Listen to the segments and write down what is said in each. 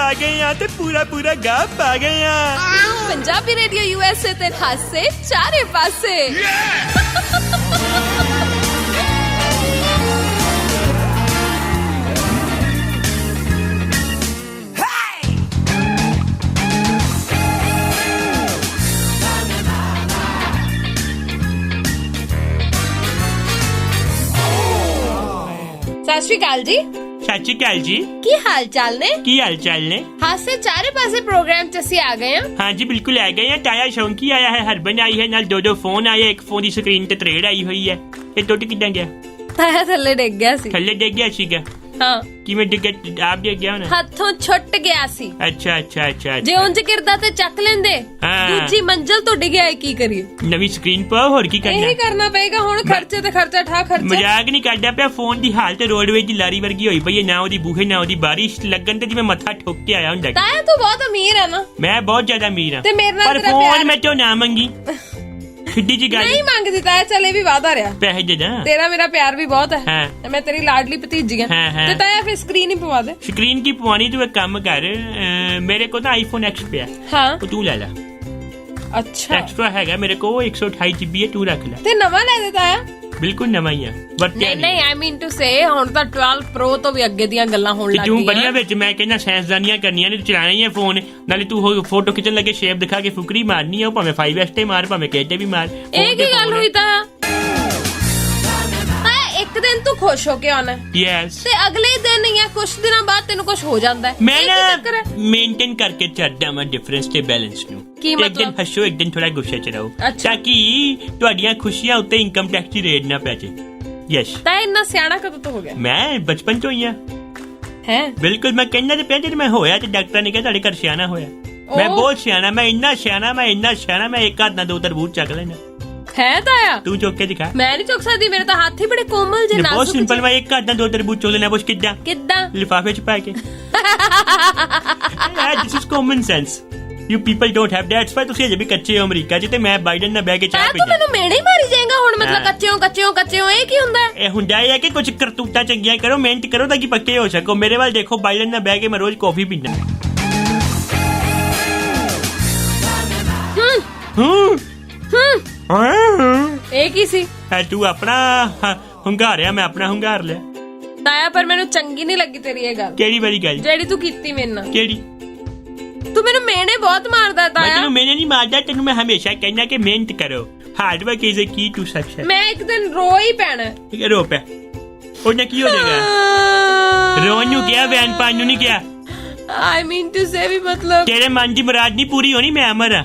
ਆ ਗਏ ਆ ਤੇ ਪੂਰਾ ਪੂਰਾ ਗਾ ਪਾ ਗਏ ਆ। ਪੰਜਾਬੀ ਰੇਡੀਓ USA ਤੇ ਹਾਸੇ ਚਾਰੇ ਪਾਸੇ। ਸਤਿ ਸ਼੍ਰੀ ਅਕਾਲ ਜੀ। ਸਤਿ ਸ਼੍ਰੀ ਅਕਾਲ ਜੀ। ਕੀ ਹਾਲ ਚਾਲ ਨੇ? ਕੀ ਹਾਲ ਚਾਲ ਨੇ? ਹਾਸੇ ਚਾਰੇ ਪਾਸੇ ਪ੍ਰੋਗਰਾਮ ਚ ਅਸੀਂ ਆ ਗਏ ਹਾਂ। ਹਾਂਜੀ ਬਿਲਕੁਲ ਆ ਗਏ ਆ। ਤਾਇਆ ਸ਼ੌਂਕੀ ਆਇਆ ਹੈ, ਹਰਬਨ ਆਈ ਹੈ, ਨਾਲ ਦੋ ਫੋਨ ਆਏ। ਇੱਕ ਫੋਨ ਦੀ ਸਕਰੀਨ ਤੇ ਤਰੇੜ ਆਈ ਹੋਈ ਹੈ। ਇਹ ਟੁੱਟ ਕਿੱਦਾਂ ਗਿਆ? ਤਾਇਆ ਥੱਲੇ ਡਿੱਗ ਗਿਆ ਸੀ। ਥੱਲੇ ਡਿੱਗ ਗਿਆ ਸੀਗਾ? ਹਾਂ। ਕਿਵੇਂ ਡਿੱਗਿਆ? ਆਪ ਡਿੱਗ ਗਿਆ ਹੋਣਾ? ਹੱਥੋਂ ਛੁੱਟ ਗਿਆ ਸੀ। ਅੱਛਾ। ਜੇ ਉਂਝ ਕਿਰਦਾ ਤੇ ਚੱਕ ਲੈਂਦੇ। ਦੂਜੀ ਮੰਜ਼ਲ ਤੋਂ ਡਿੱਗਿਆ। ਕੀ ਕਰੀਏ? ਨਵੀਂ ਸਕਰੀਨ ਪਾਓ, ਹੋਰ ਕੀ ਕਰਨਾ? ਇਹੀ ਕਰਨਾ ਪਏਗਾ ਹੁਣ। ਖਰਚੇ ਤੇ ਖਰਚਾ ਠਾ ਖਰਚਾ। ਮਜ਼ਾਕ ਨਹੀਂ ਕਰਦਾ ਪਿਆ। ਫੋਨ ਦੀ ਹਾਲਤ ਰੋਡਵੇਜ ਦੀ ਲਾਰੀ ਵਰਗੀ ਹੋਈ ਪਈ ਹੈ। ਨਾ ਉਹਦੀ ਬੂਹੇ ਨਾ ਉਹਦੀ ਬਾਰਿਸ਼ ਲੱਗਣ ਤੇ ਜਿਵੇਂ ਮੱਥਾ ਠੋਕ ਕੇ ਆਇਆ ਹੁੰਦਾ। ਤਾਇਆ ਤੂੰ ਬਹੁਤ ਅਮੀਰ ਹੈ ਨਾ। ਮੈਂ ਬਹੁਤ ਜ਼ਿਆਦਾ ਅਮੀਰ ਹਾਂ ਤੇ ਮੇਰੇ ਨਾਲ ਪਰ ਤੇਰਾ ਫੋਨ ਪਿਆਰ ਮੈਂ ਤੋਂ ਨਾ ਮੰਗੀ। ਸਿੱਧੀ ਜੀ ਗੱਲ ਨਹੀਂ ਮੰਗਦੀ ਤਾਇਆ। ਚਲੇ ਵੀ ਵਾਦਾ ਰਿਹਾ। ਪੈਸੇ ਦੇ ਦਾ। ਤੇਰਾ ਮੇਰਾ ਪਿਆਰ ਵੀ ਬਹੁਤ ਹੈ। ਹਾਂ। ਤੇ ਮੈਂ ਤੇਰੀ ਲਾਡਲੀ ਭਤੀਜੀ ਹਾਂ। ਤੇ ਤਾਇਆ ਫਿਰ ਸਕਰੀਨ ਹੀ ਪਵਾ ਦੇ। ਸਕਰੀਨ ਕੀ ਪਵਾਣੀ? ਤੂੰ ਇੱਕ ਕੰਮ ਕਰ, ਮੇਰੇ ਕੋਲ ਤਾਂ ਆਈਫੋਨ X ਪਿਆ। ਹਾਂ ਉਹ ਤੂੰ ਲੈ ਲੈ। ਅੱਛਾ ਐਕਸਟਰਾ ਹੈਗਾ ਮੇਰੇ ਕੋਲ, 128 GB ਹੈ, ਤੂੰ ਰੱਖ ਲੈ। ਤੇ ਨਵਾਂ ਲੈ ਦੇ ਤਾਇਆ। ਬਿਲਕੁਲ ਨਵਾਂ ਹੀ ਆ, ਵਰਤਿਆ ਨਹੀਂ ਆਈ ਮੀਨ ਟੂ ਸੇ ਹੁਣ ਤਾਂ 12 Pro ਤੋਂ ਵੀ ਅੱਗੇ ਦੀਆਂ ਗੱਲਾਂ ਹੋਣ ਲੱਗ ਤੂੰ ਗਈਆਂ। ਬੜੀਆਂ ਵਿੱਚ ਮੈਂ ਕਹਿੰਦਾ ਸਾਇੰਸਦਾਨੀਆਂ ਕਰਨੀਆਂ ਨੇ, ਤੂੰ ਚਲਾਣਾ ਹੀ ਹੈ ਫੋਨ। ਨਾਲੇ ਤੂੰ ਫੋਟੋ ਖਿੱਚਣ ਲੱਗੇ ਸ਼ੇਪ ਦਿਖਾ ਕੇ ਫੁਕਰੀ ਮਾਰਨੀ ਆ। ਭਾਵੇਂ 5S ਤੇ ਮਾਰ, ਭਾਵੇਂ ਕਿਤੇ ਵੀ ਮਾਰ। ਇਹ ਕੀ ਗੱਲ ਹੋਈ ਤਾਇਆ? ਇੱਕ ਦਿਨ ਤੂੰ ਖੁਸ਼ ਹੋ ਕੇ ਆਉਣਾ ਯੈਸ ਤੇ ਅਗਲੇ ਦਿਨ ਜਾਂ ਕੁਝ ਦਿਨਾਂ ਬਾਅਦ ਤੈਨੂੰ ਕੁਝ ਹੋ ਜਾਂਦਾ ਹੈ। ਮੈਂ ਨਾ ਮੇਨਟੇਨ ਕਰਕੇ ਚੱਲਦਾ ਮੈਂ ਡਿਫਰੈਂਸ ਤੇ ਬੈਲੈਂਸ ਨੂੰ। ਕੀ ਇੱਕ ਦਿਨ ਮਤਲਬ? ਹੱਸੋ, ਇੱਕ ਦਿਨ ਥੋੜਾ ਗੁੱਸੇ ਚ ਰਹੋ, ਅੱਛਾ। ਤਾਂ ਕਿ ਤੁਹਾਡੀਆਂ ਖੁਸ਼ੀਆਂ ਉੱਤੇ ਇਨਕਮ ਟੈਕਸ ਦੀ ਰੇਟ ਨਾ ਪੈ ਜਾਏ। ਯੈਸ। ਤਾਇਆ ਇੰਨਾ ਸਿਆਣਾ ਕਦੋਂ ਤੋਂ ਹੋ ਗਿਆ? ਮੈਂ ਬਚਪਨ ਤੋਂ ਹੀ ਆ। ਹੈ ਬਿਲਕੁਲ। ਮੈਂ ਕਹਿੰਦਾ ਤੇ ਪਿਆ, ਜਦ ਮੈਂ ਹੋਇਆ ਤੇ ਡਾਕਟਰ ਨੇ ਕਿਹਾ ਤੁਹਾਡੇ ਘਰ ਸਿਆਣਾ ਹੋਇਆ। ਮੈਂ ਬਹੁਤ ਸਿਆਣਾ, ਮੈਂ ਇੰਨਾ ਸਿਆਣਾ ਮੈਂ ਇੱਕ ਹੱਥ ਨਾਲ 2 ਤਰਬੂਜ ਚੱਕ ਲੈਣਾ। ਹੈ ਤਾਇਆ? ਤੂੰ ਚੁੱਕ ਕੇ ਦਿਖਾ। ਮੈਂ ਨਹੀਂ ਚੁੱਕ ਸਕਦੀ, ਮੇਰੇ ਤਾਂ ਹੱਥ ਹੀ ਬੜੇ ਕੋਮਲ ਜੇ ਨਾਜ਼ੁਕ। ਬਹੁਤ ਸਿੰਪਲ। ਮੈਂ ਇੱਕ ਹੱਥ ਨਾਲ 2 ਤਰਬੂਜ ਚੁੱਕ ਲੈਣਾ। ਪੁੱਛ ਕਿੱਦਾਂ? ਲਿਫਾਫੇ ਚ ਪਾ ਕੇ। This is common sense. You people don't have that. ਪਰ ਤੁਸੀਂ ਅਜੇ ਵੀ ਕੱਚੇ ਹੋ ਅਮਰੀਕਾ 'ਚ, ਤੇ ਮੈਂ ਬਾਈਡਨ ਨਾਲ ਬਹਿ ਕੇ ਚਾਹ ਪੀਂਦਾ। ਤੂੰ ਮੈਨੂੰ ਮੇੜੇ ਹੀ ਮਾਰੀ ਜਾਏਗਾ ਹੁਣ। ਮਤਲਬ ਕੱਚਿਓ ਇਹ ਕੀ ਹੁੰਦਾ? ਇਹ ਹੁੰਦਾ ਹੈ ਕਿ ਕੁਝ ਕਰਤੂਤਾਂ ਚੰਗੀਆਂ ਕਰੋ, ਮਿਹਨਤ ਕਰੋ ਤਾਂ ਕਿ ਪੱਕੇ ਹੋ ਸਕੋ। ਮੇਰੇ ਵੱਲ ਦੇਖੋ, ਬਾਈਡਨ ਨਾਲ ਬਹਿ ਕੇ ਮੈਂ ਰੋਜ਼ ਕੌਫੀ ਪੀਂਦਾ। ਇਹ ਕੀ ਸੀ? ਤੂੰ ਆਪਣਾ ਹੁੰਗਾਰਿਆ, ਮੈਂ ਆਪਣਾ ਹੁੰਗਾਰ ਲਿਆ। ਤਾਇਆ ਪਰ ਮੈਨੂੰ ਚੰਗੀ ਨਹੀਂ ਲੱਗੀ ਤੇਰੀ ਇਹ ਗੱਲ। ਕਿਹੜੀ ਵਾਲੀ ਗੱਲ? ਜਿਹੜੀ ਤੂੰ ਕੀਤੀ ਮੇਰੇ ਨਾਲ। ਕਿਹੜੀ? ਤੂੰ ਮੈਨੂੰ ਮੇਨੇ ਬਹੁਤ ਮਾਰਦਾ ਮੈਂ ਤਾਇਆ। ਤੈਨੂੰ ਮੈਨੇ ਨਹੀਂ ਮਾਰਦਾ, ਤੈਨੂੰ ਮੈਂ ਹਮੇਸ਼ਾ ਕਹਿਣਾ ਕਿ ਮਿਹਨਤ ਕਰੋ। Hard work is a key to success. ਮੈਂ ਇੱਕ ਦਿਨ ਰੋ ਹੀ ਪੈਣਾ। ਰੋ ਪਿਆ, ਉਹਨੇ ਕੀ ਹੋ ਜਾਏਗਾ? ਰੋਣ ਨੂੰ ਕਿਹਾ, ਵੈਨ ਪਾਣ ਨੂੰ ਨਹੀਂ ਕਿਹਾ। ਆਈ ਮੀਨ ਟੂ ਸੇ ਵੀ ਮਤਲਬ ਤੇਰੇ ਮਨ ਦੀ ਮੁਰਾਦ ਨਹੀਂ ਪੂਰੀ ਹੋਣੀ, ਮੈਂ ਅਮਰ ਆ।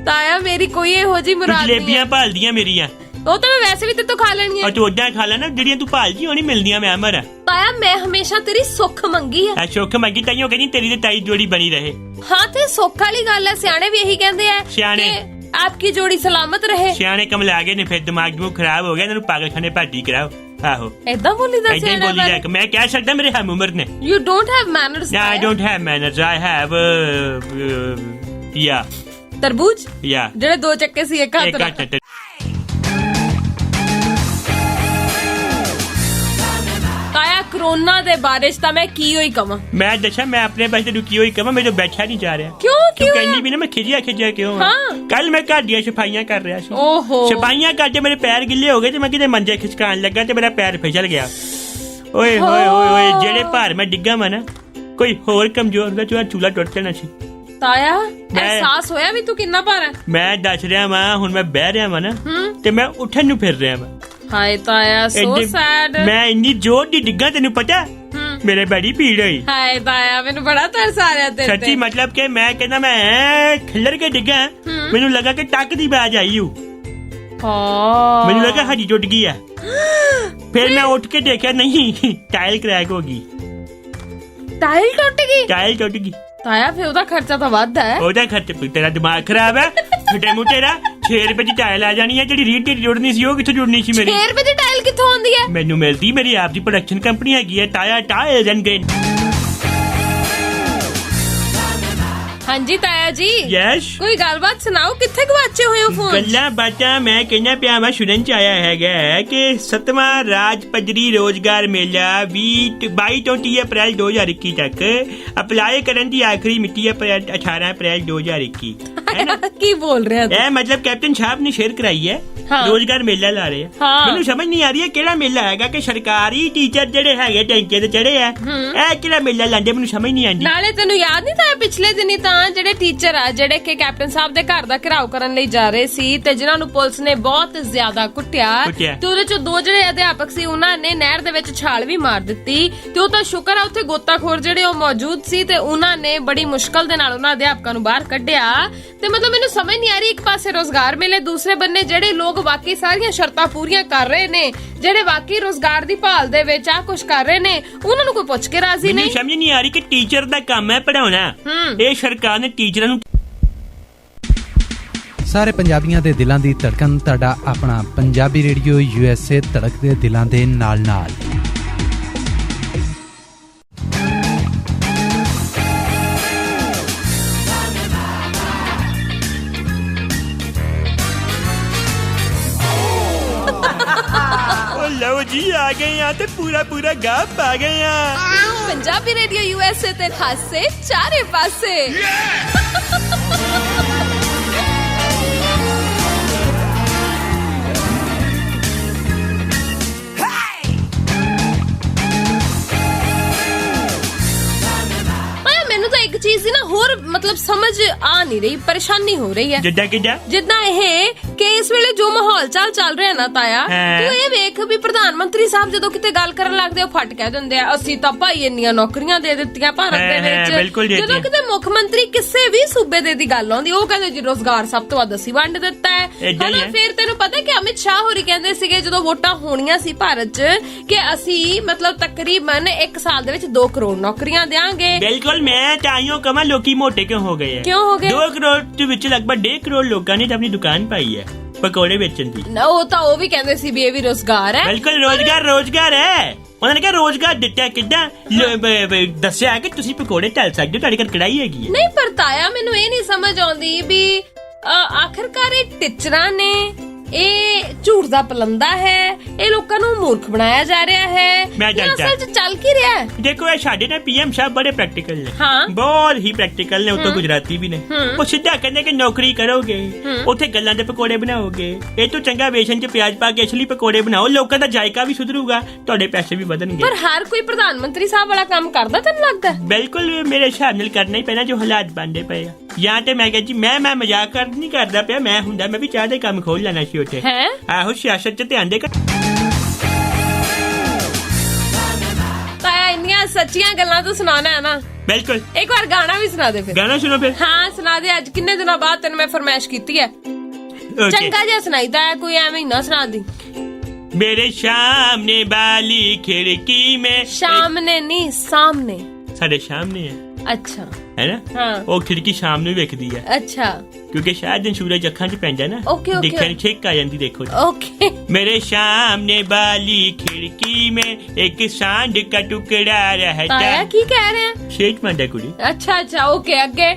ਤਾਇਆ ਮੇਰੀ ਕੋਈ ਇਹੋ ਜੀ ਮੁਰਾਦ ਨਹੀਂ। ਜਲੇਬੀਆਂ ਭਾਲਦੀਆਂ ਮੇਰੀਆਂ। ਉਹ ਤਾਂ ਮੈਂ ਵੈਸੇ ਵੀ ਤੇ ਤੂੰ ਖਾ ਲੈਣੀ ਹੈ। ਤੂੰ ਉਦਾਂ ਖਾ ਲੈਣਾ, ਜਿਹੜੀਆਂ ਤੂੰ ਭਾਲਦੀ ਹੋਣੀ ਮਿਲਦੀਆਂ, ਮੈਂ ਅਮਰ ਆ। ਤਾਇਆ ਮੈਂ ਹਮੇਸ਼ਾ ਤੇਰੀ ਸੁੱਖ ਮੰਗੀ ਹੈ। ਸੁੱਖ ਮੰਗੀ ਤਾਈਓ ਕਹਿੰਦੀ ਤੇਰੀ ਤੇ ਤਾਈ ਜੋੜੀ ਬਣੀ ਰਹੇ। ਹਾਂ ਤੇ ਸੁੱਖ ਵਾਲੀ ਗੱਲ ਹੈ। ਸਿਆਣੇ ਵੀ ਇਹੀ ਕਹਿੰਦੇ ਆ। ਸਿਆਣੇ ਆਪਕੀ ਜੋੜੀ ਸਲਾਮਤ ਰਹੇ। ਸਿਆਣੇ ਕਮਲਾ ਗਏ ਨੇ, ਫਿਰ ਦਿਮਾਗ ਨੂੰ ਖਰਾਬ ਹੋ ਗਿਆ, ਇਹਨਾਂ ਨੂੰ ਪਾਗਲਖਾਨੇ ਭਰਤੀ ਕਰਾਓ। ਆਹੋ ਏਦਾਂ ਬੋਲੀ ਦਾ ਏਦਾਂ ਹੀ ਬੋਲੀ ਜਾ ਕੇ। ਮੈਂ ਕਹਿ ਸਕਦਾ ਮੇਰੇ ਹਮ ਉਮਰ ਨੇ। You don't have manners. No, I don't have manners. I have ਤਰਬੂਜ yeah ਜਿਹੜੇ 2 ਚੱਕੇ ਸੀ ਇੱਕ ਹੱਥ ਨਾਲ। ਤਾਇਆ ਕਰੋਨਾ ਦੇ ਬਾਰੇ ਤਾਂ ਮੈਂ ਕੀ ਹੋਈ ਕਵਾਂ? ਮੈਂ ਦੱਸਾਂ, ਮੈਂ ਆਪਣੇ ਪਾਸੇ ਤੈਨੂੰ ਕੀ ਹੋਈ ਕਵਾਂ? ਮੇਰੇ ਤੋਂ ਬੈਠਾ ਨਹੀਂ ਜਾ ਰਿਹਾ। ਕਿਉਂ ਕਹਿੰਦੀ ਵੀ ਨਾ ਮੈਂ ਖਿਜਿਆ ਕਿਉਂ? ਕੱਲ ਮੈਂ ਘਰ ਦੀਆਂ ਸਫਾਈਆਂ ਕਰ ਰਿਹਾ ਸੀ। ਸਫਾਈਆਂ ਕਰਦੇ ਮੇਰੇ ਪੈਰ ਗਿੱਲੇ ਹੋ ਗਏ ਤੇ ਮੈਂ ਕਿਤੇ ਮੰਜੇ ਖਿਸਕਾਣ ਲੱਗਾ ਤੇ ਮੇਰਾ ਪੈਰ ਫਿਸਲ ਗਿਆ। ਓਏ ਹੋਏ ਹੋਏ, ਜਿਹੜੇ ਭਾਰ ਮੈਂ ਡਿੱਗਾ ਵਾ ਨਾ, ਕੋਈ ਹੋਰ ਕਮਜ਼ੋਰ ਦਾ ਚੂਲਾ ਟੁੱਟ ਜਾਣਾ ਸੀ। ਤਾਇਆ ਅਹਿਸਾਸ ਹੋਇਆ ਵੀ ਤੂੰ ਕਿੰਨਾ ਭਾਰ ਹੈ? ਮੈਂ ਦੱਸ ਰਿਹਾ ਵਾਂ, ਹੁਣ ਮੈਂ ਬਹਿ ਰਿਹਾ ਵਾਂ ਨਾ, ਤੇ ਮੈਂ ਉੱਠਣ ਨੂੰ ਫਿਰ ਰਿਹਾ ਵਾਂ। ਹਾਏ ਤਾਇਆ ਸੋ ਸੈਡ। ਮੈਂ ਇੰਨੀ ਜ਼ੋਰ ਦੀ ਡਿੱਗਾ, ਤੈਨੂੰ ਪਤਾ ਮੇਰੇ ਬੜੀ ਭੀੜ ਹੋਈ। ਹਾਏ ਤਾਇਆ ਮੈਨੂੰ ਬੜਾ ਤਰਸ ਆ ਰਿਹਾ ਤੇਰੇ ਤੇ। ਸੱਚੀ ਮਤਲਬ ਕਿ ਮੈਂ ਕਹਿੰਦਾ ਮੈਂ ਖਿੱਲਰ ਕੇ ਡਿੱਗਾ। ਮੈਨੂੰ ਲੱਗਾ ਕਿ ਟੱਕ ਦੀ ਬਾਜ ਆਈ ਹੂੰ। ਮੈਨੂੰ ਲੱਗਾ ਹੱਡੀ ਟੁੱਟ ਗਈ ਆ। ਫਿਰ ਮੈਂ ਉੱਠ ਕੇ ਦੇਖਿਆ, ਨਹੀਂ, ਟਾਇਲ ਕਰੈਕ ਹੋ ਗਈ। ਟਾਇਲ ਟੁੱਟ ਗਈ? ਤਾਇਆ ਫਿਰ ਉਹਦਾ ਖਰਚਾ ਤਾਂ ਵੱਧ ਹੈ। ਉਹਦਾ ਖਰਚਾ? ਤੇਰਾ ਦਿਮਾਗ ਖਰਾਬ ਹੈ। ਛੋਟੇ ਮੋਟੇ ਦਾ 6 ਰੁਪਏ ਦੀ ਟਾਇਲ ਆ ਜਾਣੀ ਹੈ। ਜਿਹੜੀ ਰੀਡ ਦੀ ਜੁੜਨੀ ਸੀ ਉਹ ਕਿੱਥੋਂ ਜੁੜਨੀ ਸੀ ਮੇਰੀ? 6 ਰੁਪਏ ਦੀ ਟਾਇਲ ਕਿੱਥੋਂ ਆਉਂਦੀ ਹੈ? ਮੈਨੂੰ ਮਿਲਦੀ, ਮੇਰੀ ਆਪ ਦੀ ਪ੍ਰੋਡਕਸ਼ਨ ਕੰਪਨੀ ਹੈਗੀ ਹੈ, ਤਾਇਆ ਟਾਇਲਸ ਐਂਡ ਗ੍ਰੇਨ। ਹਾਂਜੀ ਤਾਇਆ ਜੀ। ਯੈਸ, ਕੋਈ ਗੱਲਬਾਤ ਸੁਣਾਓ, ਕਿੱਥੇ ਗਵਾਚੇ ਹੋਏ ਹੋ ਫੋਨ? ਗੱਲਾਂ ਬਾਤਾਂ ਮੈਂ ਕਹਿੰਦਾ ਪਿਆ ਮੈਂ ਸੁਣਨ ਚ ਆਇਆ ਹੈਗਾ ਕਿ 7ਵਾਂ ਰਾਜ ਪੱਧਰੀ ਰੋਜ਼ਗਾਰ ਮੇਲਾ 22 ਤੋਂ 30 ਅਪ੍ਰੈਲ 2021 ਤੱਕ ਅਪਲਾਈ ਕਰਨ ਦੀ ਆਖਰੀ ਮਿਤੀ 18 ਅਪ੍ਰੈਲ 2021 ਹੈ ਨਾ। ਕੀ ਬੋਲ ਰਹੇ ਹੋ? ਇਹ ਮਤਲਬ ਕੈਪਟਨ ਸਾਹਿਬ ਨੇ ਸ਼ੇਅਰ ਕਰਾਈ ਹੈ। ਰੋਜ਼ਗਾਰ ਮੇਲਾ ਲਾ ਰਹੇ ਆ। ਮੈਨੂੰ ਸਮਝ ਨਹੀਂ ਆ ਰਹੀ ਹੈ ਕਿਹੜਾ ਮੇਲਾ ਹੈਗਾ ਕਿ ਸਰਕਾਰੀ ਟੀਚਰ ਜਿਹੜੇ ਹੈਗੇ ਟੈਂਕੇ ਤੇ ਚੜੇ ਆ, ਇਹ ਕਿਹੜਾ ਮੇਲਾ ਲਾਂਦੇ, ਮੈਨੂੰ ਸਮਝ ਨਹੀਂ ਆਉਂਦੀ। ਨਾਲੇ ਤੈਨੂੰ ਯਾਦ ਨਹੀਂ ਤਾਂ ਪਿਛਲੇ ਦਿਨੀ ਤਾਂ ਜਿਹੜੇ ਟੀਚਰ ਆ ਜਿਹੜੇ ਕਿ ਕੈਪਟਨ ਸਾਹਿਬ ਦੇ ਘਰ ਦਾ ਘਿਰਾਓ ਕਰਨ ਲਈ ਜਾ ਰਹੇ ਸੀ ਤੇ ਜਿਨ੍ਹਾਂ ਨੂੰ ਪੁਲਿਸ ਨੇ ਬਹੁਤ ਜ਼ਿਆਦਾ ਕੁੱਟਿਆ ਤੇ ਉਹਦੇ ਚੋਂ 2 ਜਿਹੜੇ ਅਧਿਆਪਕ ਸੀ ਉਹਨਾਂ ਨੇ ਨਹਿਰ ਦੇ ਵਿੱਚ ਛਾਲ ਵੀ ਮਾਰ ਦਿੱਤੀ ਤੇ ਉਹ ਤਾਂ ਸ਼ੁਕਰ ਆ ਉੱਥੇ ਗੋਤਾਖੋਰ ਜਿਹੜੇ ਉਹ ਮੌਜੂਦ ਸੀ ਤੇ ਉਹਨਾਂ ਨੇ ਬੜੀ ਮੁਸ਼ਕਲ ਦੇ ਨਾਲ ਉਹਨਾਂ ਅਧਿਆਪਕਾਂ ਨੂੰ ਬਾਹਰ ਕੱਢਿਆ। ਤੇ ਮਤਲਬ ਮੈਨੂੰ ਸਮਝ ਨਹੀਂ ਆ ਰਹੀ, ਇੱਕ ਪਾਸੇ ਰੋਜ਼ਗਾਰ ਮੇਲੇ, ਦੂਸਰੇ ਬੰਨੇ ਜਿਹੜੇ ਲੋਕ ਵਾਕਈ ਸਾਰੀਆਂ ਸ਼ਰਤਾਂ ਪੂਰੀਆਂ ਕਰ ਰਹੇ ਨੇ, ਜਿਹੜੇ ਵਾਕਈ ਰੋਜ਼ਗਾਰ ਦੀ ਭਾਲ ਦੇ ਵਿੱਚ ਆ ਕੁਝ ਕਰ ਰਹੇ ਨੇ, ਉਹਨਾਂ ਨੂੰ ਕੋਈ ਪੁੱਛ ਕੇ ਰਾਜ਼ੀ ਨਹੀਂ। ਸਮਝ ਨਹੀਂ ਆ ਰਹੀ ਕਿ ਟੀਚਰ ਦਾ ਕੰਮ ਹੈ ਪੜਾਉਣਾ, ਇਹ ਸਰਕਾਰ ਨੇ ਟੀਚਰਾਂ ਨੂੰ। ਸਾਰੇ ਪੰਜਾਬੀਆਂ ਦੇ ਦਿਲਾਂ ਦੀ ਧੜਕਣ, ਤੁਹਾਡਾ ਆਪਣਾ ਪੰਜਾਬੀ ਰੇਡੀਓ USA, ਧੜਕਦੇ ਦਿਲਾਂ ਦੇ ਨਾਲ ਨਾਲ। ਲਓ ਜੀ ਆ ਗਏ ਆ ਤੇ ਪੂਰਾ ਗਾਹ ਪਾ ਗਏ ਆ। ਪੰਜਾਬੀ ਰੇਡੀਓ USA ਤੇ ਹਾਸੇ ਚਾਰੇ ਪਾਸੇ। ਮੈਨੂੰ ਤਾਂ ਇੱਕ ਚੀਜ਼ ਦੀ ਨਾ ਹੋਰ ਮਤਲਬ ਸਮਝ ਆ ਨਹੀਂ ਰਹੀ, ਪਰੇਸ਼ਾਨੀ ਹੋ ਰਹੀ ਹੈ। ਜਿੱਦਾਂ ਇਹ ਕਿ ਇਸ ਵੇਲੇ ਜੋ ਮਾਹੌਲ ਚੱਲ ਰਿਹਾ ਨਾ ਤਾਇਆ, ਤੂੰ ਇਹ ਵੇਖ ਵੀ ਪ੍ਰਧਾਨ ਮੰਤਰੀ ਸਾਹਿਬ ਜਦੋਂ ਕਿਤੇ ਗੱਲ ਕਰਨ ਲੱਗਦੇ ਉਹ ਫਟ ਕਹਿ ਦਿੰਦੇ ਆ ਅਸੀਂ ਤਾਂ ਭਾਈ ਇੰਨੀਆਂ ਨੌਕਰੀਆਂ ਦੇ ਦਿੱਤੀਆਂ ਭਾਰਤ ਦੇ ਵਿੱਚ। ਜਦੋਂ ਕਿਤੇ ਮੁੱਖ ਮੰਤਰੀ ਕਿਸੇ ਵੀ ਸੂਬੇ ਦੇ ਦੀ ਗੱਲ ਆਉਂਦੀ ਉਹ ਕਹਿੰਦੇ ਜੀ ਰੋਜ਼ਗਾਰ ਸਭ ਤੋਂ ਵੱਧ ਅਸੀਂ ਵੰਡ ਦਿੱਤਾ ਹੈ। ਹਨਾ, ਫਿਰ ਤੈਨੂੰ ਪਤਾ ਕਿ ਅਮਿਤ ਸ਼ਾਹ ਹੋਰੀ ਕਹਿੰਦੇ ਸੀਗੇ ਜਦੋਂ ਵੋਟਾਂ ਹੋਣੀਆਂ ਸੀ ਭਾਰਤ 'ਚ ਕਿ ਅਸੀਂ ਮਤਲਬ ਤਕਰੀਬਨ 1 ਸਾਲ ਦੇ ਵਿੱਚ 2 ਕਰੋੜ ਨੌਕਰੀਆਂ ਦੇਾਂਗੇ। ਬਿਲਕੁਲ, ਮੈਂ ਤਾਈਓ ਕਮਾ ਲੋਕੀ ਮੋਟੇ ਕਿਉਂ ਹੋ ਗਏ? 2 ਕਰੋੜ ਦੇ ਵਿੱਚ ਲਗਭਗ 1.5 ਕਰੋੜ ਲੋਕਾਂ ਨੇ ਆਪਣੀ ਦੁਕਾਨ ਪਾਈ ਹੈ ਪਕੌੜੇ ਵੇਚਣ ਦੀ। ਉਹ ਵੀ ਕਹਿੰਦੇ ਸੀ ਵੀ ਇਹ ਵੀ ਰੋਜ਼ਗਾਰ ਹੈ। ਬਿਲਕੁਲ ਰੋਜ਼ਗਾਰ ਹੈ। ਉਹਨਾਂ ਨੇ ਕਿਹਾ ਰੋਜ਼ਗਾਰ ਦਿੱਤਾ ਕਿੱਦਾਂ, ਦੱਸਿਆ ਕਿ ਤੁਸੀਂ ਪਕੌੜੇ ਤਲ ਸਕਦੇ ਹੋ, ਤੁਹਾਡੇ ਘਰ ਕੜਾਈ ਹੈਗੀ ਹੈ। ਨਹੀਂ ਪਰ ਤਾਇਆ ਮੈਨੂੰ ਇਹ ਨਹੀਂ ਸਮਝ ਆਉਂਦੀ ਵੀ ਆਖਰਕਾਰ ਇਹ ਟੀਚਰਾਂ ਨੇ, ਇਹ ਝੂਠ ਦਾ ਪਲੰਦਾ ਹੈ, ਇਹ ਲੋਕਾਂ ਨੂੰ ਮੂਰਖ ਬਣਾਇਆ ਜਾ ਰਿਹਾ ਹੈ। ਅਸਲ 'ਚ ਚੱਲ ਕੀ ਰਿਹਾ ਹੈ? ਦੇਖੋ ਇਹ ਸਾਡੇ ਨਾ PM ਸਾਹਿਬ ਬੜੇ ਪ੍ਰੈਕਟੀਕਲ ਨੇ, ਬਹੁਤ ਹੀ ਪ੍ਰੈਕਟੀਕਲ ਨੇ, ਉਹ ਤਾਂ ਗੁਜਰਾਤੀ ਵੀ ਨੇ। ਉਹ ਸਿੱਧਾ ਕਹਿੰਦੇ ਕਿ ਨੌਕਰੀ ਕਰੋਗੇ ਉੱਥੇ ਗੱਲਾਂ ਦੇ ਪਕੌੜੇ ਬਣਾਓਗੇ, ਇਹ ਤੋਂ ਚੰਗਾ ਵੇਸਣ 'ਚ ਪਿਆਜ਼ ਪਾ ਕੇ ਅਸਲੀ ਪਕੌੜੇ ਬਣਾਓ, ਲੋਕਾਂ ਦਾ ਜਾਇਕਾ ਵੀ ਸੁਧਰੂਗਾ, ਤੁਹਾਡੇ ਪੈਸੇ ਵੀ ਵਧਣਗੇ। ਪਰ ਹਰ ਕੋਈ ਪ੍ਰਧਾਨ ਮੰਤਰੀ ਸਾਹਿਬ ਵਾਲਾ ਕੰਮ ਕਰਦਾ ਤੈਨੂੰ ਲੱਗਦਾ? ਬਿਲਕੁਲ, ਮੇਰੇ ਹਿਸਾਬ ਨਾਲ ਕਰਨਾ ਹੀ ਪੈਣਾ ਜੋ ਹਾਲਾਤ ਬਣਦੇ ਪਏ ਆ। ਜਾਂ ਤੇ ਮੈਂ ਕਿਹਾ ਜੀ ਮੈਂ ਮਜ਼ਾਕ ਨਹੀਂ ਕਰਦਾ ਪਿਆ, ਮੈਂ ਹੁੰਦਾ ਮੈਂ ਵੀ ਚਾਹ ਦੇ ਕੰਮ ਖੋਲ ਲੈਣਾ ਸੀ ਉੱਥੇ। ਆਹੋ, ਸਿਆਸਤ 'ਚ ਧਿਆਨ ਦੇ। ਤਾਇਆ ਇੰਨੀਆਂ ਸੱਚੀਆਂ ਗੱਲਾਂ ਤੂੰ ਸੁਣਾਣਾ ਹੈ ਨਾ। ਬਿਲਕੁਲ, ਇੱਕ ਵਾਰ ਗਾਣਾ ਵੀ ਸੁਣਾ ਦੇ ਫਿਰ। ਗਾਣਾ ਸੁਣੋ ਫਿਰ। ਹਾਂ ਸੁਣਾ ਦੇ, ਅੱਜ ਕਿੰਨੇ ਦਿਨਾਂ ਬਾਅਦ ਤੈਨੂੰ ਮੈਂ ਫਰਮਾਇਸ਼ ਕੀਤੀ ਹੈ। ਚੰਗਾ ਜਿਹਾ ਸੁਣਾਈ ਤਾਇਆ, ਕੋਈ ਐਵੇਂ ਹੀ ਨਾ ਸੁਣਾ ਦੀ। ਮੇਰੇ ਸਾਹਮਣੇ ਵਾਲੀ ਖਿੜਕੀ में, ਸਾਹਮਣੇ ਨਹੀਂ ਸਾਹਮਣੇ, ਸਾਡੇ ਸਾਹਮਣੇ ਹੈ। ਅੱਛਾ ਹੈ ਨਾ, ਉਹ ਖਿੜਕੀ ਸ਼ਾਮ ਨੂੰ ਵੇਖਦੀ ਹੈ। ਅੱਛਾ, ਕਿਉਂਕਿ ਸ਼ਾਇਦ ਦਿਨ ਸੂਰਜ ਅੱਖਾਂ 'ਚ ਪੈਂਦਾ ਨਾ, ਦੇਖਣ ਛਿੱਕ ਆ ਜਾਂਦੀ। ਦੇਖੋ ਓਕੇ। ਮੇਰੇ ਸਾਹਮਣੇ ਵਾਲੀ ਖਿੜਕੀ में एक सांड का टुकड़ा रहता है। ਕੀ ਕਹਿ ਰਹੇ ਆ? ਸ਼ੇਖ ਮੰਡਾ ਕੁੜੀ। ਅੱਛਾ ਓਕੇ, ਅੱਗੇ।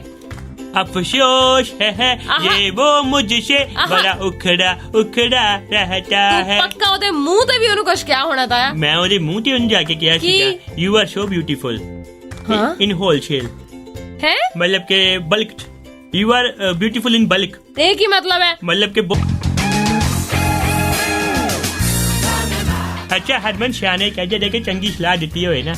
अफसोस है ये वो मुझसे बड़ा उखड़ा रहता है। पक्का ਉਹਦੇ ਮੂੰਹ ਤੇ ਵੀ ਉਹਨੂੰ ਕੁਝ ਕਿਹਾ ਹੋਣਾ ਤਾਂ। ਮੈਂ ਉਹਦੇ ਮੂੰਹ ਤੇ ਉਹਨੂੰ ਜਾ ਕੇ ਕਿਹਾ ਸੀਗਾ you are so beautiful in wholesale है, मतलब के bulk, you are beautiful in bulk। ਇਹ ਕੀ ਮਤਲਬ ਹੈ? मतलब के ਅੱਛਾ ਹਰਮਨ ਸਿਆਣੇ ਕਹਿੰਦੇ ਨੇ ਕਿ ਚੰਗੀ ਸਲਾਹ ਦਿੱਤੀ ਹੋਏ ਨਾ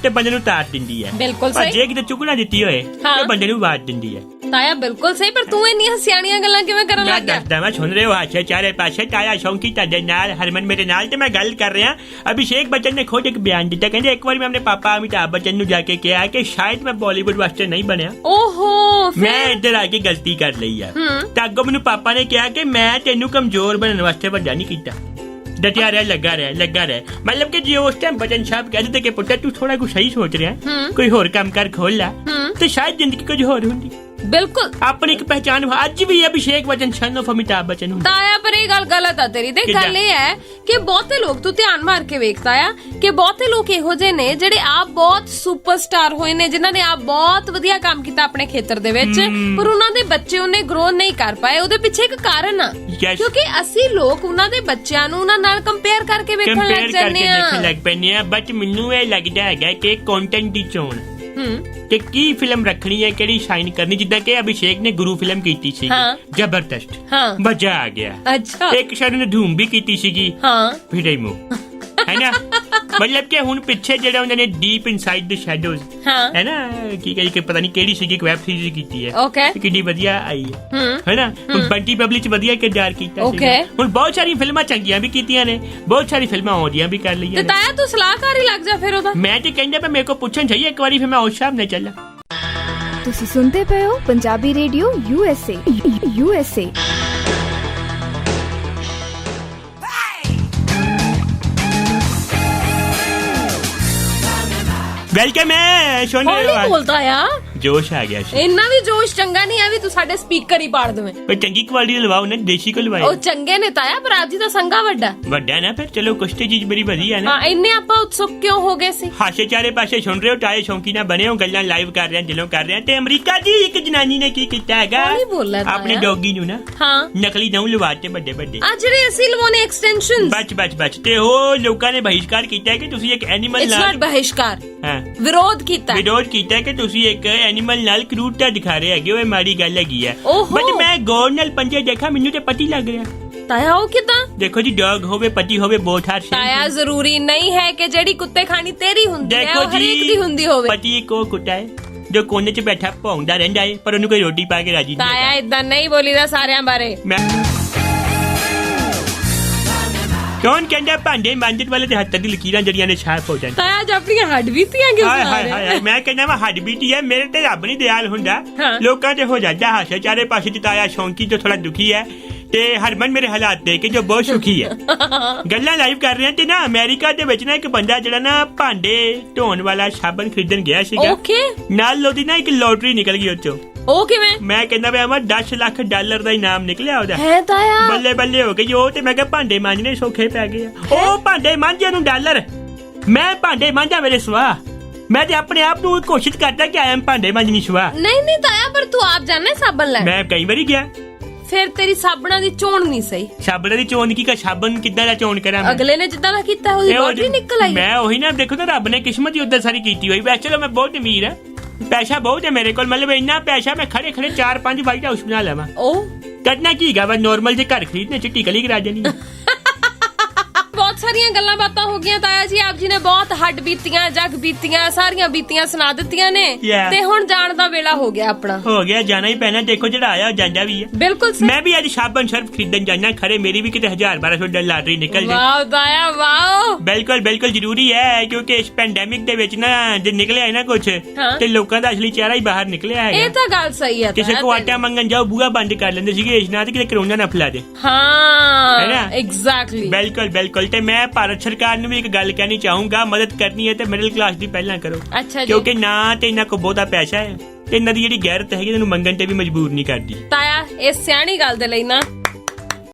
ਤੇ ਬੰਦੇ ਨੂੰ ਤਾਰ ਦਿੰਦੀ ਹੈ। ਬਿਲਕੁਲ ਸਹੀ। ਜੇ ਕਿਤੇ ਚੁਗਣਾ ਦਿੱਤੀ ਹੋਏ ਤੇ ਬੰਦੇ ਨੂੰ ਬਾਤ ਦਿੰਦੀ ਹੈ। ਤਾਇਆ ਬਿਲਕੁਲ ਸਹੀ, ਪਰ ਤੂੰ ਇੰਨੀਆਂ ਸਿਆਣੀਆਂ ਗੱਲਾਂ ਕਿਵੇਂ ਕਰਨ ਲੱਗ ਗਿਆ? ਦੱਸਦਾ ਮੈਂ, ਸੁਣ ਰਹੇ ਹੋ ਹਾਸੇ ਚਾਰੇ ਪਾਸੇ। ਤਾਇਆ ਸ਼ੌਂਕੀ ਤੁਹਾਡੇ ਨਾਲ, ਹਰਮਨ ਮੇਰੇ ਨਾਲ, ਤੇ ਮੈਂ ਗੱਲ ਕਰ ਰਿਹਾ। ਅਭਿਸ਼ੇਕ ਬੱਚਨ ਨੇ ਖੁਦ ਇੱਕ ਬਿਆਨ ਦਿੱਤਾ, ਕਹਿੰਦੇ ਇੱਕ ਵਾਰੀ ਮੈਂ ਆਪਣੇ ਪਾਪਾ ਅਮਿਤਾਭ ਬੱਚਨ ਨੂੰ ਜਾ ਕੇ ਕਿਹਾ ਕਿ ਸ਼ਾਇਦ ਮੈਂ ਬਾਲੀਵੁੱਡ ਵਾਸਤੇ ਨਹੀਂ ਬਣਿਆ। ਓਹੋ, ਮੈਂ ਇੱਧਰ ਆ ਕੇ ਗਲਤੀ ਕਰ ਲਈ ਆ। ਤਾਂ ਅੱਗੋਂ ਮੈਨੂੰ ਪਾਪਾ ਨੇ ਕਿਹਾ ਕਿ ਮੈਂ ਤੈਨੂੰ ਕਮਜ਼ੋਰ ਬਣਨ ਵਾਸਤੇ ਵੱਡਾ ਨਹੀਂ ਕੀਤਾ, ਡਟਿਆ ਰਹਿ, ਲੱਗਾ ਰਹਿ। ਮਤਲਬ ਕਿ ਜੇ ਉਸ ਟਾਈਮ ਬਚਨ ਸਾਹਿਬ ਕਹਿੰਦੇ ਤੇ ਕਿ ਪੁੱਤਰ ਤੂੰ ਥੋੜਾ ਕੁ ਸਹੀ ਸੋਚ ਰਿਹਾ, ਕੋਈ ਹੋਰ ਕੰਮ ਕਰ ਖੋਲ ਲਾ ਤੇ ਸ਼ਾਇਦ ਜ਼ਿੰਦਗੀ ਕੁਝ ਹੋਰ ਹੁੰਦੀ। ਬਿਲਕੁਲ ਆਪਣੀ ਇੱਕ ਪਹਿਚਾਨ ਅੱਜ ਵੀ ਅਭਿਸ਼ੇਕ ਬੱਚਨ son of ਅਮਿਤਾਭ ਬੱਚਨ ਹੁੰਦਾ। ਤਾਇਆ ਪਰ ਇਹ ਗੱਲ ਗਲਤ ਆ ਤੇਰੀ। ਤੇ ਗੱਲ ਇਹ ਹੈ ਕਿ ਬਹੁਤੇ ਲੋਕ, ਤੂੰ ਧਿਆਨ ਮਾਰ ਕੇ ਵੇਖਦਾ ਆ ਕਿ ਬਹੁਤੇ ਲੋਕ ਇਹੋ ਜਿਹੇ ਨੇ ਜਿਹੜੇ ਆਪ ਬਹੁਤ ਸੁਪਰਸਟਾਰ ਹੋਏ ਨੇ, ਜਿਨ੍ਹਾਂ ਨੇ ਆਪ ਬਹੁਤ ਵਧੀਆ ਕੰਮ ਕੀਤਾ ਆਪਣੇ ਖੇਤਰ ਦੇ ਵਿੱਚ, ਪਰ ਉਹਨਾਂ ਦੇ ਬੱਚੇ ਉਹਨੇ ਗਰੋ ਨਹੀਂ ਕਰ ਪਾਏ। ਉਹਦੇ ਪਿੱਛੇ ਇੱਕ ਕਾਰਨ ਆ, ਕਿਉਂਕਿ ਅਸੀਂ ਲੋਕ ਉਹਨਾਂ ਦੇ ਬੱਚਿਆਂ ਨੂੰ ਉਹਨਾਂ ਨਾਲ ਕੰਪੇਅਰ ਕਰਕੇ ਵੇਖਣ ਲੱਗ ਜਾਂਦੇ ਆ। ਬਟ ਮੈਨੂੰ ਇਹ ਲੱਗਦਾ ਹੈਗਾ ਕਿ ਕੰਟੈਂਟ ਦੀ ਚੋਣ ਕਿ ਕੀ ਫਿਲਮ ਰੱਖਣੀ ਹੈ, ਕਿਹੜੀ ਸਾਈਨ ਕਰਨੀ। ਜਿੱਦਾਂ ਕਿ ਅਭਿਸ਼ੇਕ ਨੇ ਗੁਰੂ ਫਿਲਮ ਕੀਤੀ ਸੀ, ਜ਼ਬਰਦਸਤ, ਮਜ਼ਾ ਆ ਗਿਆ। ਅੱਛਾ, ਇੱਕ ਸ਼ਾਇਦ ਨੇ ਧੂਮ ਵੀ ਕੀਤੀ ਸੀਗੀ, ਫਿਰ ਮੋ ਹੈ ਨਾ। ਮਤਲਬ ਕਿ ਹੁਣ ਪਿੱਛੇ ਜਿਹੜਾ ਉਹਨਾਂ ਨੇ ਡੀਪ ਇਨਸਾਈਡ ਦ ਸ਼ੈਡੋਜ਼ ਹੈ ਨਾ, ਕੀ ਕਹੀ ਕਿ ਪਤਾ ਨਹੀਂ ਕਿਹੜੀ ਸੀਗੀ, ਇੱਕ ਵੈਬ ਸੀਰੀਜ਼ ਕੀਤੀ ਹੈ, ਕਿੰਨੀ ਵਧੀਆ ਆਈ ਹੈ ਨਾ। ਹੁਣ ਬੰਟੀ ਪਬਲਿਕ ਚ ਵਧੀਆ ਕਿਰਦਾਰ ਕੀਤਾ ਸੀ। ਹੁਣ ਬਹੁਤ ਸਾਰੀਆਂ ਫਿਲਮਾਂ ਚੰਗੀਆਂ ਵੀ ਕੀਤੀਆਂ ਨੇ, ਬਹੁਤ ਸਾਰੀ ਫਿਲਮਾਂ ਆਉਂਦੀਆਂ ਵੀ ਕਰ ਲਈਆਂ। ਤਾਇਆ ਤੂੰ ਸਲਾਹਕਾਰ ਹੀ ਲੱਗ ਜਾ ਫਿਰ ਉਹਦਾ। ਮੈਂ ਤੇ ਕਹਿੰਦਾ ਮੇਰੇ ਕੋਲ ਪੁੱਛਣ ਚਾਹੀਏ ਇੱਕ ਵਾਰੀ, ਫਿਰ ਮੈਂ ਉਸ ਹਿਸਾਬ ਨਾਲ ਚੱਲਾਂ। ਤੁਸੀਂ ਸੁਣਦੇ ਪਏ ਹੋ ਪੰਜਾਬੀ ਰੇਡੀਓ USA। ਵੈਲਕਮ ਹੈ ਸੋਨੀ। ਹੌਲੀ ਬੋਲਦਾ ਆ, ਜੋਸ਼ ਆ ਗਿਆ ਸੀ। ਇੰਨਾ ਵੀ ਜੋਸ਼ ਚੰਗਾ ਨਹੀਂ ਹੈ ਵੀ ਤੂੰ ਸਾਡੇ ਸਪੀਕਰ ਹੀ ਪਾੜ ਦੇਵੇਂ। ਕੋਈ ਚੰਗੀ ਕੁਆਲਿਟੀ ਦਾ ਲਵਾਓ ਨਾ, ਦੇਸੀ ਕੋ ਲਵਾਏ। ਉਹ ਚੰਗੇ ਨੇ ਤਾਇਆ, ਪਰ ਆਪ ਜੀ ਦਾ ਸੰਗਾ ਵੱਡਾ ਨਾ। ਫਿਰ ਚਲੋ ਕੁਛ ਤੇ ਚੀਜ਼ ਬੜੀ ਵਧੀਆ ਨਾ। ਇੰਨੇ ਆਪਾਂ ਉਤਸੁਕ ਕਿਉਂ ਹੋ ਗਏ ਸੀ? ਹਾਸੇ ਚਾਰੇ ਪਾਸੇ ਸੁਣ ਰਹੇ ਹੋ, ਟਾਏ ਸ਼ੌਂਕੀ ਨਾ ਬਣੇ ਹੋ, ਗੱਲਾਂ ਲਾਈਵ ਕਰ ਰਹੇ ਆ, ਦਿਲੋਂ ਕਰ ਰਹੇ ਆ। ਤੇ ਅਮਰੀਕਾ ਦੀ ਇੱਕ ਜਨਾਨੀ ਨੇ ਕੀ ਕੀਤਾ ਹੈਗਾ, ਆਪਣੇ ਡੌਗੀ ਨੂੰ ਨਾ ਨਕਲੀ ਨਹੁੰ ਲਵਾਤੇ ਵੱਡੇ ਵੱਡੇ। ਆ ਜਿਹੜੇ ਅਸੀਂ ਲਵਾਉਣੇ ਐਕਸਟੈਂਸ਼ਨ, ਬਚ ਤੇ ਉਹ ਲੋਕਾਂ ਨੇ ਬਹਿਸ਼ਕਾਰ ਕੀਤਾ ਕਿ ਤੁਸੀਂ ਇੱਕ ਐਨੀਮਲ ਨਾਲ ਬਹਿਸ਼ਕਾਰ ਵਿਰੋਧ ਕੀਤਾ ਕਿ ਤੁਸੀਂ ਇੱਕ ਐਨੀਮਲ ਨਾਲ ਕਰੂਰਤਾ ਦਿਖਾ ਰਹੇ ਹੈਗੇ। ਉਹ ਮਾੜੀ ਗੱਲ ਹੈਗੀ ਆ। ਬਟ ਮੈਂ ਗੌਰ ਨਾਲ ਪੰਜੇ ਦੇਖਾ, ਮੈਨੂੰ ਤੇ ਪਤੀ ਲੱਗ ਰਿਹਾ। ਤਾਇਆ ਉਹ ਕਿਦਾਂ? ਦੇਖੋ ਜੀ, ਡੌਗ ਹੋਵੇ ਪਤੀ ਹੋਵੇ ਬਹੁਤ ਹਾਰ ਤਾਇਆ ਜ਼ਰੂਰੀ ਨਹੀਂ ਹੈ ਕਿ ਜਿਹੜੀ ਕੁੱਤੇ ਖਾਣੀ ਤੇਰੀ ਹੁੰਦੀ ਹੈ ਉਹ ਹਰੇਕ ਦੀ ਹੁੰਦੀ ਹੋਵੇ। ਪਤੀ ਇੱਕ ਉਹ ਕੁੱਤਾ ਹੈ ਜੋ ਕੋਨੇ 'ਚ ਬੈਠਾ ਭੌਂਕਦਾ ਰਹਿੰਦਾ ਹੈ, ਪਰ ਉਹਨੂੰ ਕੋਈ ਰੋਟੀ ਪਾ ਕੇ ਰਾਜੀ ਨਹੀਂ। ਤਾਇਆ ਇਦਾਂ ਨਹੀਂ ਬੋਲੀਦਾ ਸਾਰਿਆਂ ਬਾਰੇ। ਕੌਣ ਕਹਿੰਦਾ ਭਾਂਡੇ ਮਾਂਜਣ ਵਾਲੇ ਦੇ ਹੱਥ ਦੀ ਲਕੀਰਾਂ ਜਿਹੜੀਆਂ ਨੇ ਸਾਫ਼ ਹੋ ਜਾਣ। ਤਾਇਆ ਅੱਜ ਆਪਣੀਆਂ ਹੱਡ ਬੀਤੀਆਂ ਕਿਉਂ ਸੁਣਾ ਰਿਹਾ? ਮੈਂ ਕਹਿੰਦਾ ਵਾ ਹੱਡ ਬੀਤੀ ਹੈ, ਮੇਰੇ ਤੇ ਰੱਬ ਨਹੀਂ ਦਿਆਲ ਹੁੰਦਾ, ਲੋਕਾਂ ਤੇ ਹੋ ਜਾਂਦਾ ਹਾਸੇ ਚਾਰੇ ਪਾਸੇ। ਤਾਇਆ ਸ਼ੌਂਕੀ ਜੋ ਥੋੜਾ ਦੁਖੀ ਹੈ, ਤੇ ਹਰਮਨ ਮੇਰੇ ਹਾਲਾਤ ਦੇਖ ਕੇ ਜੋ ਬਹੁਤ ਸੁਖੀ ਹੈ। ਗੱਲਾਂ ਲਾਈਵ ਕਰ ਰਹੇ ਤੇ ਨਾ, ਅਮਰੀਕਾ ਦੇ ਵਿੱਚ ਨਾ ਇੱਕ ਬੰਦਾ ਜਿਹੜਾ ਨਾ ਭਾਂਡੇ ਧੋਣ ਵਾਲਾ ਸਾਬਣ ਖਰੀਦਣ ਗਿਆ ਸੀਗਾ, ਨਾਲ ਉਹਦੀ ਨਾ ਇੱਕ ਲੋਟਰੀ ਨਿਕਲ ਗਈ ਉਹ ਚੋਂ। ਉਹ ਕਿਵੇਂ? ਮੈਂ ਕਹਿੰਦਾ ਵੀ ਆਵਾਂ $10 ਲੱਖ ਦਾ ਇਨਾਮ ਨਿਕਲਿਆ ਉਹਦਾ। ਹੈ ਤਾਇਆ ਬੱਲੇ ਬੱਲੇ ਹੋ ਗਈ ਉਹ। ਤੇ ਮੈਂ ਕਿਹਾ ਭਾਂਡੇ ਮਾਂਜਣੇ ਸੌਖੇ ਪੈ ਗਏ ਆ। ਉਹ ਭਾਂਡੇ ਮਾਂਜੇ ਨੂੰ $, ਮੈਂ ਭਾਂਡੇ ਮਾਂਜਾ ਮੇਰੇ ਸਵਾ। ਮੈਂ ਤੇ ਆਪਣੇ ਆਪ ਨੂੰ ਘੋਸ਼ਿਤ ਕਰਦਾ ਕਿ ਆਇਆ ਭਾਂਡੇ ਮਾਂਜਣੀ ਸਵਾ। ਨਹੀਂ ਤਾਇਆ, ਪਰ ਤੂੰ ਆਪ ਜਾਣਾ ਸਾਬਣ ਲੈ। ਮੈਂ ਕਈ ਵਾਰੀ ਗਿਆ। ਫਿਰ ਤੇਰੀ ਸਾਬਣਾ ਦੀ ਚੋਣ ਨਹੀਂ ਸਹੀ। ਸਾਬਣ ਦੀ ਚੋਣ ਕੀ? ਸਾਬਣ ਕਿੱਦਾਂ ਦਾ ਚੋਣ ਕਰਾਂ? ਅਗਲੇ ਨੇ ਜਿੱਦਾਂ ਦਾ ਕੀਤਾ ਉਹਦੀ ਲੋਟਰੀ ਨਿਕਲ ਆਈ। ਮੈਂ ਉਹੀ ਨਾ, ਦੇਖੋ ਤਾਂ ਰੱਬ ਨੇ ਕਿਸਮਤ ਹੀ ਉਦਾਂ ਸਾਰੀ ਕੀਤੀ ਹੋਈ। ਵੈਸੇ ਚਲੋ ਮੈਂ ਬਹੁਤ ਅਮੀਰ ਆ, ਪੈਸਾ ਬਹੁਤ ਹੈ ਮੇਰੇ ਕੋਲ। ਮਤਲਬ ਇੰਨਾ ਪੈਸਾ ਮੈਂ ਖੜੇ 4-5 ਵਾਈਟ ਹਾਊਸ ਬਣਾ ਲਵਾਂ। ਉਹ ਕੱਢਣਾ ਕੀ ਗਾ, ਨੋਰਮਲ ਜੇ ਘਰ ਖਰੀਦਨੇ ਚਿੱਟੀ ਕਲੀ ਕਰਾ ਦੇਣੀ। ਬਹੁਤ ਸਾਰੀਆਂ ਗੱਲਾਂ ਬਾਤਾਂ ਹੋ ਗਈਆਂ ਤਾਇਆ ਜੀ। ਆਪ ਜੀ ਨੇ ਬਹੁਤ ਹੱਡ ਬੀਤੀਆਂ, ਜਗ ਬੀਤੀਆਂ, ਸਾਰੀਆਂ ਬੀਤੀਆਂ ਸੁਣਾ ਦਿੱਤੀਆਂ ਨੇ। ਤੇ ਹੁਣ ਜਾਣ ਦਾ ਵੇਲਾ ਹੋ ਗਿਆ ਆਪਣਾ। ਹੋ ਗਿਆ, ਜਾਣਾ ਹੀ ਪੈਣਾ। ਦੇਖੋ ਜਿਹੜਾ ਆਇਆ ਜਾਂਦਾ ਵੀ ਹੈ। ਬਿਲਕੁਲ। ਮੈਂ ਵੀ ਅੱਜ ਸਾਬਣ ਸਰਫ ਖਰੀਦਣ ਜਾਣਾ। ਖਰੇ ਮੇਰੀ ਵੀ ਕਿਤੇ 1000-1200 ਲਾਟਰੀ ਨਿਕਲ ਜਾਏ। ਵਾਹ ਤਾਇਆ ਵਾਹ। ਬਿਲਕੁਲ ਜ਼ਰੂਰੀ ਹੈ, ਕਿਉਂਕਿ ਇਸ ਪੈਂਡੈਮਿਕ ਦੇ ਵਿੱਚ ਨਾ ਜੇ ਨਿਕਲਿਆ ਹੈ ਨਾ ਕੁਛ, ਤੇ ਲੋਕਾਂ ਦਾ ਅਸਲੀ ਚਿਹਰਾ ਹੀ ਬਾਹਰ ਨਿਕਲਿਆ ਹੈ। ਇਹ ਤਾਂ ਗੱਲ ਸਹੀ ਹੈ। ਕਿਸੇ ਕੋ ਆਟਾ ਮੰਗਣ ਜਾਓ, ਬੂਹਾ ਬੰਦ ਕਰ ਲੈਂਦੇ ਸੀਗੇ ਇਸ ਨਾਲ, ਤੇ ਕਿਤੇ ਕਰੋਨਾ ਨਾ ਫੈਲਾ ਦੇ। ਹਾਂ, ਹੈ ਨਾ? ਐਗਜ਼ੈਕਟਲੀ। ਬਿਲਕੁਲ। ਤੇ ਮੈਂ ਭਾਰਤ ਸਰਕਾਰ ਨੂੰ ਵੀ ਇੱਕ ਗੱਲ ਕਹਿਣੀ ਚਾਹੂੰਗਾ, ਮਦਦ ਕਰਨੀ ਹੈ ਤੇ ਮਿਡਲ ਕਲਾਸ ਦੀ ਪਹਿਲਾਂ ਕਰੋ। ਅੱਛਾ ਜੀ। ਕਿਉਂਕਿ ਨਾ ਤੇ ਇਹਨਾਂ ਕੋਲ ਬਹੁਤਾ ਪੈਸਾ ਹੈ, ਤੇ ਇਹਨਾਂ ਦੀ ਜਿਹੜੀ ਗੈਰਤ ਹੈਗੀ ਇਹਨੂੰ ਮੰਗਣ ਤੇ ਵੀ ਮਜਬੂਰ ਨਹੀਂ ਕਰਦੀ। ਤਾਇਆ ਇਸ ਸਿਆਣੀ ਗੱਲ ਦੇ ਲਈ ਨਾ